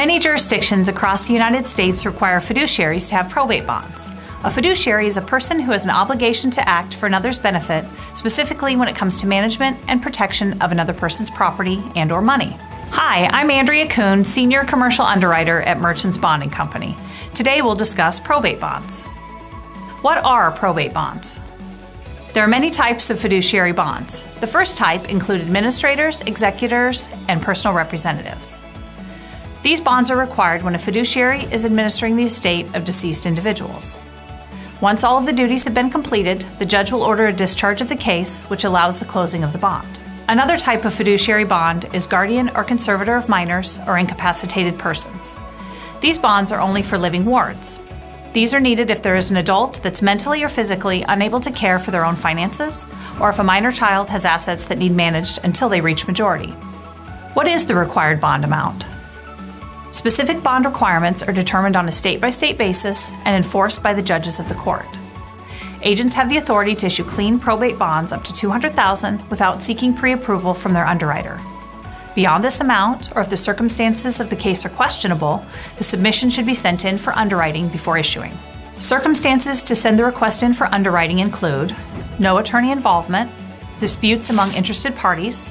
Many jurisdictions across the United States require fiduciaries to have probate bonds. A fiduciary is a person who has an obligation to act for another's benefit, specifically when it comes to management and protection of another person's property and/or money. Hi, I'm Andrea Kuhn, Senior Commercial Underwriter at Merchants Bonding Company. Today we'll discuss probate bonds. What are probate bonds? There are many types of fiduciary bonds. The first type include administrators, executors, and personal representatives. These bonds are required when a fiduciary is administering the estate of deceased individuals. Once all of the duties have been completed, the judge will order a discharge of the case, which allows the closing of the bond. Another type of fiduciary bond is guardian or conservator of minors or incapacitated persons. These bonds are only for living wards. These are needed if there is an adult that's mentally or physically unable to care for their own finances, or if a minor child has assets that need managed until they reach majority. What is the required bond amount? Specific bond requirements are determined on a state-by-state basis and enforced by the judges of the court. Agents have the authority to issue clean probate bonds up to $200,000 without seeking pre-approval from their underwriter. Beyond this amount, or if the circumstances of the case are questionable, the submission should be sent in for underwriting before issuing. Circumstances to send the request in for underwriting include no attorney involvement, disputes among interested parties,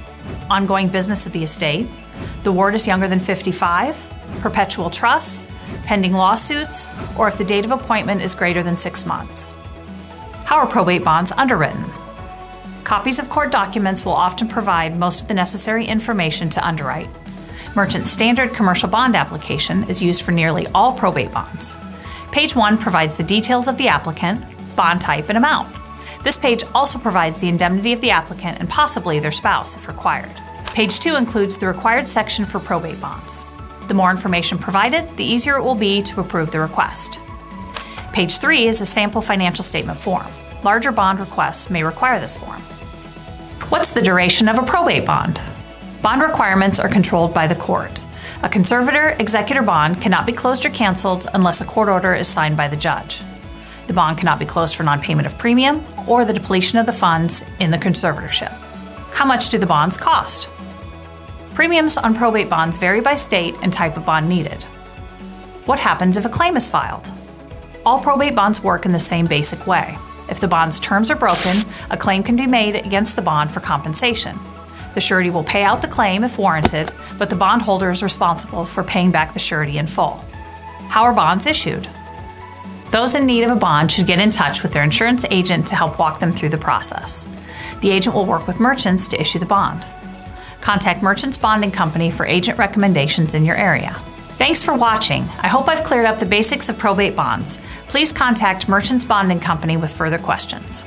ongoing business of the estate, the ward is younger than 55, perpetual trusts, pending lawsuits, or if the date of appointment is greater than 6 months. How are probate bonds underwritten? Copies of court documents will often provide most of the necessary information to underwrite. Merchant's standard commercial bond application is used for nearly all probate bonds. Page 1 provides the details of the applicant, bond type, and amount. This page also provides the indemnity of the applicant and possibly their spouse if required. Page 2 includes the required section for probate bonds. The more information provided, the easier it will be to approve the request. Page 3 is a sample financial statement form. Larger bond requests may require this form. What's the duration of a probate bond? Bond requirements are controlled by the court. A conservator-executor bond cannot be closed or canceled unless a court order is signed by the judge. The bond cannot be closed for non-payment of premium or the depletion of the funds in the conservatorship. How much do the bonds cost? Premiums on probate bonds vary by state and type of bond needed. What happens if a claim is filed? All probate bonds work in the same basic way. If the bond's terms are broken, a claim can be made against the bond for compensation. The surety will pay out the claim if warranted, but the bondholder is responsible for paying back the surety in full. How are bonds issued? Those in need of a bond should get in touch with their insurance agent to help walk them through the process. The agent will work with Merchants to issue the bond. Contact Merchants Bonding Company for agent recommendations in your area. Thanks for watching. I hope I've cleared up the basics of probate bonds. Please contact Merchants Bonding Company with further questions.